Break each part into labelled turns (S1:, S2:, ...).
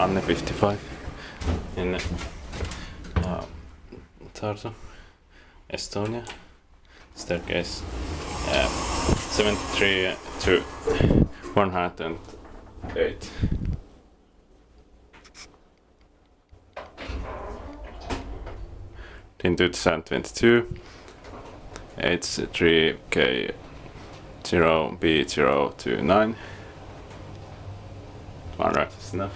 S1: Anne 55 in Tartu, Estonia. Staircase 73 to 108. In 2022, H3K0B029. One right is enough.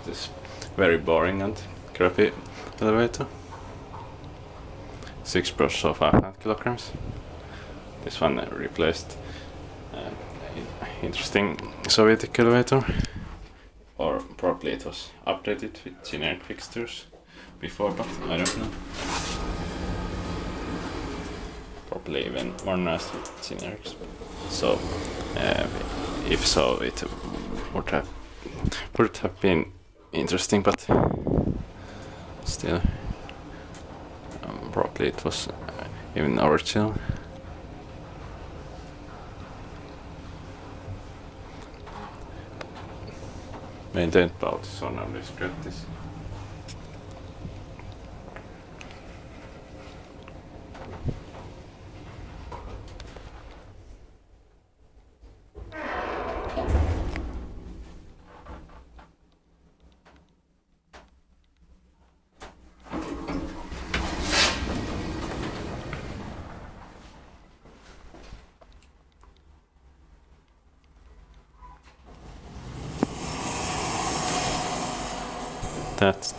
S1: This very boring and crappy elevator. 6 brush so 500 kilograms. This one replaced interesting Soviet elevator, or probably it was updated with generic fixtures before, but I don't know. Probably even modernized with generics. So if so, it would have been interesting, but still, probably it was even original. Maintained about so now this gratis. That's